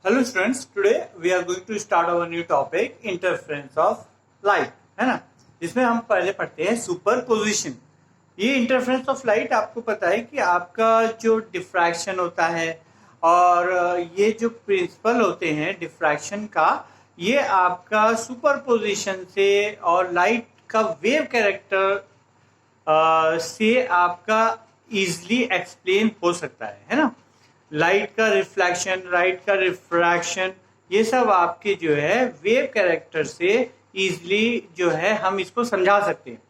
Hello students, today we are going to start our new topic interference of light, है ना। इसमें हम पहले पढ़ते हैं सुपरपोजिशन। ये इंटरफेरेंस ऑफ लाइट आपको पता है कि आपका जो डिफ्रैक्शन होता है और ये जो प्रिंसिपल होते हैं डिफ्रैक्शन का, ये आपका सुपरपोजिशन से और लाइट का वेव कैरेक्टर से आपका इजली एक्सप्लेन हो सकता है ना। लाइट का रिफ्लेक्शन, लाइट का रिफ्रैक्शन, ये सब आपके जो है वेव कैरेक्टर से इजली जो है हम इसको समझा सकते हैं।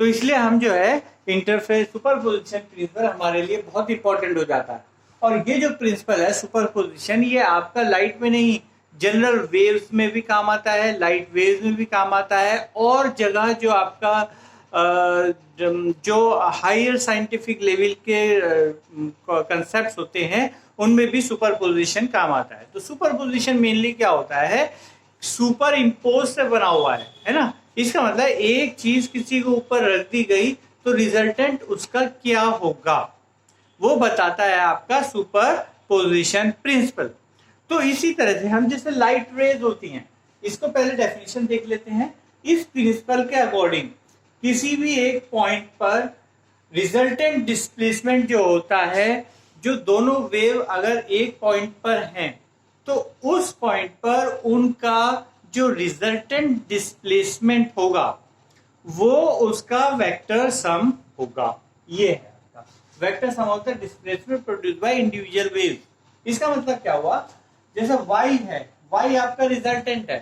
तो इसलिए हम जो है इंटरफेरेंस सुपरपोजिशन प्रिंसिपल हमारे लिए बहुत इंपॉर्टेंट हो जाता है। और ये जो प्रिंसिपल है सुपरपोजिशन, ये आपका लाइट में नहीं, जनरल वेव्स में भी काम आता है, लाइट वेव्स में भी काम आता है, और जगह जो आपका जो हायर साइंटिफिक लेवल के कंसेप्ट्स होते हैं उनमें भी सुपरपोजिशन काम आता है। तो सुपरपोजिशन मेनली क्या होता है, सुपर इम्पोज से बना हुआ है ना। इसका मतलब एक चीज किसी के ऊपर रख दी गई तो रिजल्टेंट उसका क्या होगा वो बताता है आपका सुपरपोजिशन प्रिंसिपल। तो इसी तरह से हम जैसे लाइट रेज होती हैं, इसको पहले डेफिनेशन देख लेते हैं। इस प्रिंसिपल के अकॉर्डिंग किसी भी एक पॉइंट पर रिजल्टेंट डिस्प्लेसमेंट जो होता है, जो दोनों वेव अगर एक पॉइंट पर हैं तो उस पॉइंट पर उनका जो रिजल्टेंट डिस्प्लेसमेंट होगा वो उसका वेक्टर सम होगा। ये है आपका vector sum of the displacement produced by individual wave. इसका मतलब क्या हुआ, जैसे y है, y आपका रिजल्टेंट है,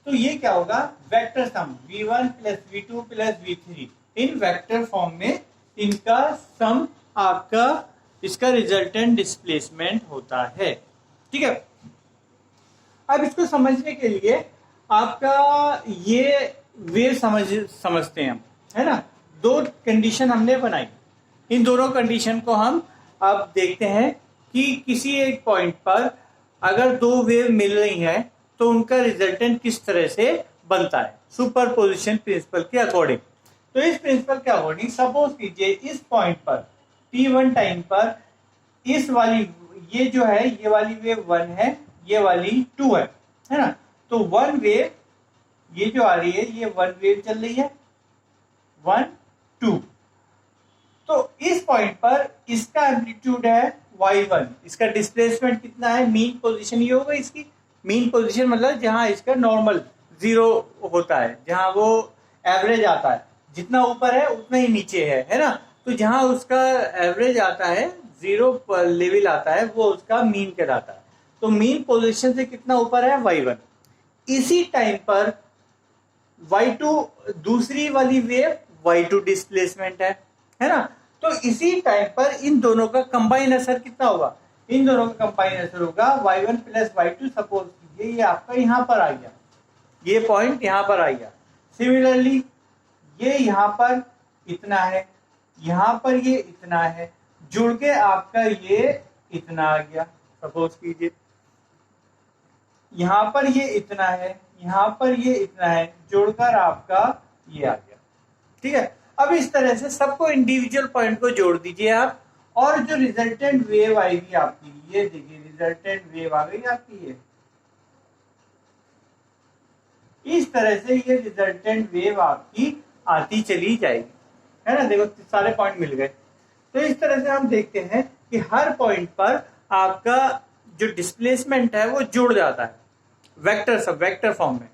तो ये क्या होगा, vector sum v1 plus v2 plus v3 इन वेक्टर फॉर्म में इनका सम आपका इसका रिजल्टेंट डिस्प्लेसमेंट होता है। ठीक है, अब इसको समझने के लिए आपका ये वेव समझते हैं हम, है ना। दो कंडीशन हमने बनाई, इन दोनों कंडीशन को हम अब देखते हैं कि किसी एक पॉइंट पर अगर दो वेव मिल रही हैं तो उनका रिजल्टेंट किस तरह से बनता है सुपरपोजिशन प्रिंसिपल के अकॉर्डिंग। तो इस प्रिंसिपल के अकॉर्डिंग सपोज कीजिए इस पॉइंट पर t1 टाइम पर इस वाली ये जो है, ये वाली वेव 1 है, ये वाली 2 है ना। तो 1 वेव ये जो आ रही है, ये 1 वेव चल रही है 1 2। तो इस पॉइंट पर इसका एम्पलीट्यूड है y1, इसका डिस्प्लेसमेंट कितना है, मीन पोजीशन ये होगा इसकी। मीन पोजीशन मतलब जहां इसका नॉर्मल 0 होता है, जहां वो एवरेज आता है, जितना ऊपर है उतना ही नीचे है ना। तो जहां उसका एवरेज आता है, 0 लेवल आता है, वो उसका मीन कहलाता है। तो मीन पोजीशन से कितना ऊपर है, y1। इसी टाइम पर y2 दूसरी वाली वेव y2 डिस्प्लेसमेंट है ना। तो इसी टाइम पर इन दोनों का कंबाइन असर कितना होगा, इन दोनों का कंबाइन असर होगा y1 प्लस y2। सपोज कीजिए ये आपका यहाँ पर आ गया, ये पॉइंट यहाँ पर आ गया। सिमिलरली ये यहाँ पर इतना है, यहाँ पर ये इतना है, जुड़ के आपका ये इतना आ गया। सपोज कीजिए यहाँ पर ये इतना है, यहाँ पर ये इतना है, जोड़कर आपका ये आ गया। ठीक है, अब इस तरह से सबको इंडिविजुअल पॉइंट को जोड़ दीजिए आप, और जो रिजल्टेंट वेव आएगी आपकी, ये देखिए रिजल्टेंट वेव आ गई आपकी, ये इस तरह से ये रिजल्टेंट वेव आपकी आती चली जाएगी, है ना। देखो सारे पॉइंट मिल गए। तो इस तरह से हम देखते हैं कि हर पॉइंट पर आपका जो डिस्प्लेसमेंट है वो जुड़ जाता है वेक्टर फॉर्म में,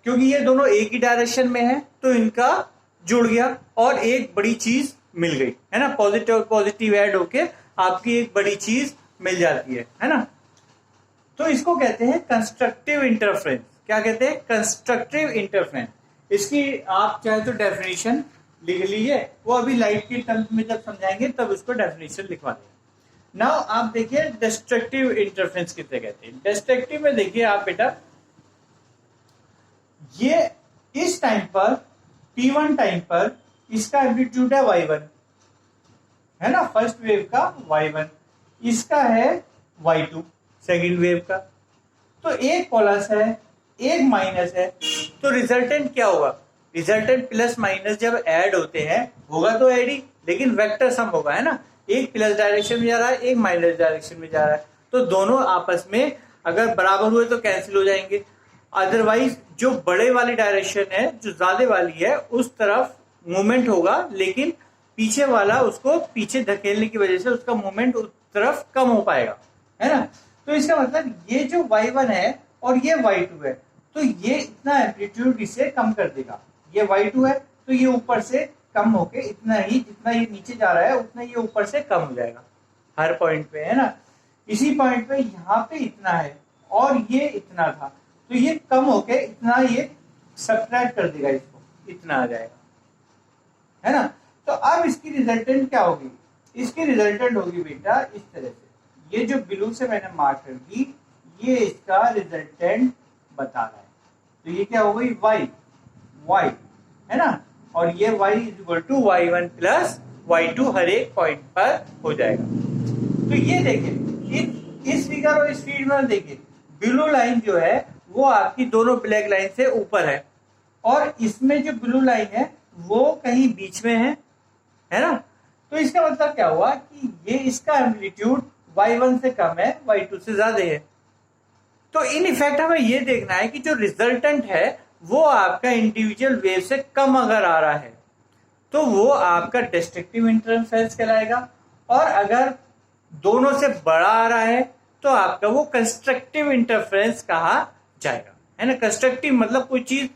क्योंकि ये दोनों एक ही डायरेक्शन में है तो इनका जुड़ गया और एक बड़ी चीज मिल गई, है ना। पॉजिटिव पॉजिटिव ऐड होके आपकी एक बड़ी चीज मिल जाती है ना। तो इसको कहते हैं कंस्ट्रक्टिव इंटरफेरेंस। क्या कहते हैं, कंस्ट्रक्टिव इंटरफेरेंस। इसकी आप चाहे तो डेफिनेशन लिख लीजिए, वो अभी लाइट के टर्म्स में जब समझाएंगे तब उसको डेफिनेशन लिखवा देंगे। नाउ आप देखिए डिस्ट्रक्टिव इंटरफेरेंस किसे कहते हैं। डिस्ट्रक्टिव में देखिए आप बेटा, ये इस टाइम पर t1 टाइम पर इसका एम्पलीट्यूड है y1, है ना, फर्स्ट वेव का y1, इसका है y2 सेकंड वेव का। तो एक प्लस है एक माइनस है, तो रिजल्टेंट क्या होगा, रिजल्टेंट प्लस माइनस जब ऐड होते हैं होगा तो ऐड ही, लेकिन वेक्टर सम होगा, है ना। एक प्लस डायरेक्शन में जा रहा है, एक माइनस डायरेक्शन में जा रहा है, तो दोनों आपस में अगर बराबर हुए तो कैंसिल हो जाएंगे, अदरवाइज जो बड़े वाली डायरेक्शन है, जो ज्यादा वाली है, उस तरफ मूवमेंट होगा, लेकिन पीछे वाला उसको पीछे धकेलने की वजह से उसका मूवमेंट उस तरफ कम हो पाएगा, है ना। तो इसका मतलब ये जो y1 है और ये y2 है, तो ये इतना एम्पलीट्यूड इसे कम कर देगा। ये y2 है तो ये ऊपर से कम होके इतना ही, जितना ये नीचे जा रहा है उतना ये ऊपर से कम हो जाएगा हर पॉइंट पे, है ना। इसी पॉइंट पे यहाँ पे इतना है और ये इतना था, तो ये कम होके इतना ये सब्ट्रैक्ट कर देगा, इसको इतना आ जाएगा, है ना। तो अब इसकी रिजल्टेंट क्या होगी? इसकी रिजल्टेंट होगी बेटा इस तरह से, ये जो ब्लू से मैंने मार्क कर दी, ये इसका रिजल्टेंट बता रहा है। तो ये क्या हो गई? y, है ना, और ये y is equal to y1 plus y2 हर एक पॉइंट पर हो जाएगा। तो ये देखिए इस फिगर और इस फीड में देखिए, ब्लू लाइन जो है वो आपकी दोनों ब्लैक लाइन से ऊपर है, और इसमें जो ब्लू लाइन है वो कहीं बीच में है ना। तो इसका मतलब क्या हुआ कि ये इसका एम्पलीट्यूड y1 से कम है, y2 से ज्यादा है। तो इन इफेक्ट हमें ये देखना है कि जो रिजल्टेंट है वो आपका इंडिविजुअल वेव से कम अगर आ रहा है तो वो आपका डिस्ट्रक्टिव इंटरफेरेंस कहलाएगा, और अगर दोनों से बड़ा आ रहा है तो आपका वो कंस्ट्रक्टिव इंटरफेरेंस कहा जाएगा, है ना। कंस्ट्रक्टिव मतलब कोई चीज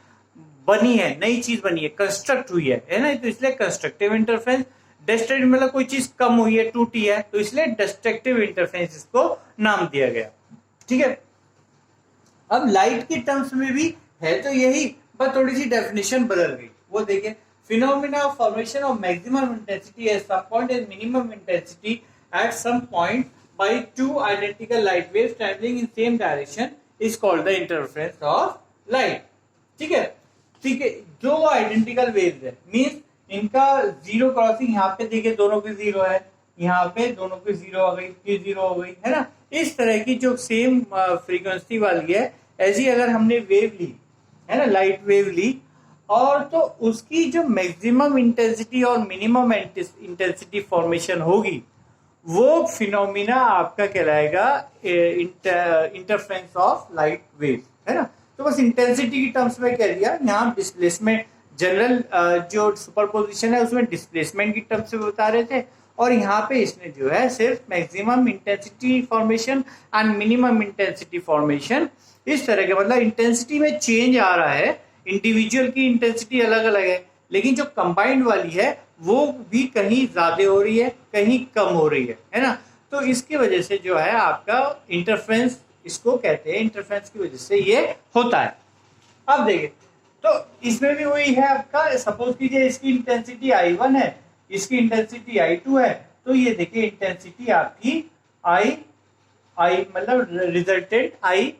बनी है, नई चीज बनी है, कंस्ट्रक्ट हुई है ना, तो इसलिए कंस्ट्रक्टिव इंटरफेरेंस। डिस्ट्रक्टिव मतलब कोई चीज कम हुई है, टूटी है, तो इसलिए डिस्ट्रक्टिव इंटरफेरेंस इसको नाम दिया गया, ठीक है। अब लाइट की टर्म्स में भी है तो यही, पर थोड़ी सी डेफिनेशन बदल गई। वो देखिए, phenomena of formation of maximum intensity at some point and minimum intensity at some point by two identical light waves traveling in same direction is called the interference of light। ठीक है, ठीक है। जो identical waves है means इनका zero crossing, यहाँ पे देखिए दोनों की जीरो है, यहाँ पे दोनों की जीरो हो गई, ये जीरो हो गई, है ना। इस तरह की जो सेम फ्रीक्वेंसी वाली है, ऐसी अगर हमने वेव ली, है ना, लाइट वेव ली, और तो उसकी जो मैक्सिमम इंटेंसिटी और मिनिमम इंटेंसिटी फॉर्मेशन होगी वो फिनोमिना आपका कहलाएगा इंटरफेरेंस ऑफ लाइट वेव, है ना। तो बस इंटेंसिटी की टर्म्स में कह दिया, यहाँ डिस्प्लेसमेंट जनरल जो सुपरपोजिशन है उसमें डिस्प्लेसमेंट की टर्म्स से बता रहे थे, और यहाँ पे इसने जो है सिर्फ maximum intensity formation and minimum intensity formation, इस तरह के, मतलब इंटेंसिटी में चेंज आ रहा है, इंडिविजुअल की इंटेंसिटी अलग अलग है, लेकिन जो कंबाइंड वाली है वो भी कहीं ज्यादा हो रही है, कहीं कम हो रही है ना। तो इसकी वजह से जो है आपका इंटरफेरेंस, इसको कहते हैं इंटरफेरेंस की वजह से ये होता है। अब देखिए, तो इसमें भी वही है आपका, सपोज कीजिए इसकी इंटेंसिटी I1 है, इसकी इंटेंसिटी I2 है, तो ये देखिए इंटेंसिटी आपकी I मतलब रिजल्टेंट I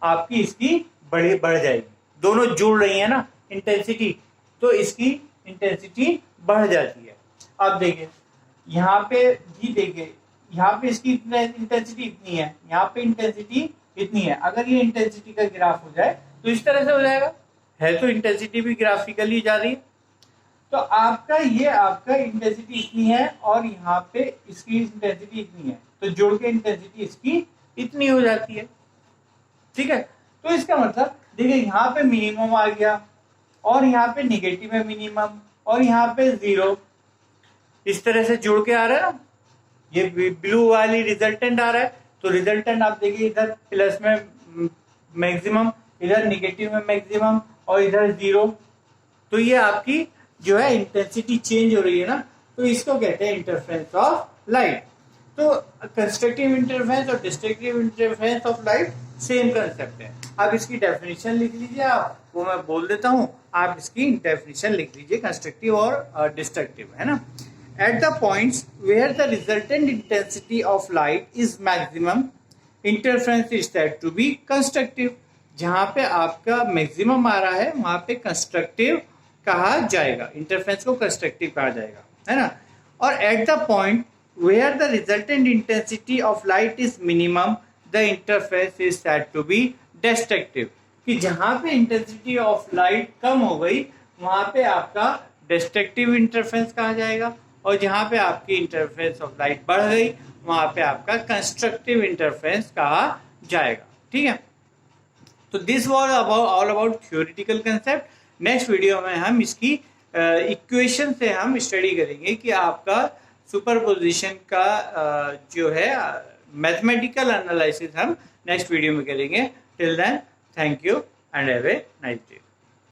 आपकी इसकी बढ़ जाएगी, दोनों जुड़ रही है ना इंटेंसिटी, तो इसकी इंटेंसिटी बढ़ जाती है। अब देखिए यहाँ पे भी देखिए, यहाँ पे इसकी इंटेंसिटी इतनी है, यहाँ पे इंटेंसिटी इतनी है, अगर ये इंटेंसिटी का ग्राफ हो जाए तो इस तरह से हो जाएगा, है तो इंटेंसिटी भी ग्राफिकली जा रही है। तो आपका ये आपका इंटेंसिटी इतनी है और यहाँ पे इसकी इंटेंसिटी इतनी है, तो जोड़ के इंटेंसिटी इसकी इतनी हो जाती है, ठीक है। तो इसका मतलब देखिए यहाँ पे मिनिमम आ गया, और यहाँ पे निगेटिव है मिनिमम, और यहाँ पे जीरो, इस तरह से जुड़ के आ रहा है ना, ये ब्लू वाली रिजल्टेंट आ रहा है। तो रिजल्टेंट आप देखिए, इधर प्लस में मैक्सिमम, इधर निगेटिव में मैक्सिमम, और इधर जीरो, तो ये आपकी जो है इंटेंसिटी चेंज हो रही है ना, तो इसको कहते हैं इंटरफेरेंस ऑफ लाइट। तो कंस्ट्रक्टिव इंटरफेरेंस और destructive interference of light same concept है। अब इसकी डेफिनेशन लिख लीजिए आप, वो मैं बोल देता हूं, आप इसकी डेफिनेशन लिख लीजिए कंस्ट्रक्टिव और डिस्ट्रक्टिव, है ना। At the points where the resultant intensity of light is maximum, interference is said to be constructive. जहां पे आपका मैक्सिमम आ रहा है वहां पे कंस्ट्रक्टिव कहा जाएगा, इंटरफेरेंस को कंस्ट्रक्टिव कहा जाएगा, है ना। और at the point where the resultant intensity of light is minimum, the interference is said to be destructive. कि जहां पे इंटेंसिटी ऑफ लाइट कम हो गई वहां पे आपका डिस्ट्रक्टिव इंटरफेरेंस कहा जाएगा, और जहां पे आपकी इंटरफेरेंस ऑफ लाइट बढ़ गई वहां पे आपका कंस्ट्रक्टिव इंटरफेरेंस कहा जाएगा, ठीक है। तो this was all about theoretical concept. Next video में हम इसकी इक्वेशन से हम स्टडी करेंगे कि आपका सुपरपोजिशन का जो है मैथमेटिकल एनालिसिस हम नेक्स्ट वीडियो में करेंगे। Till then, thank you and have a nice day.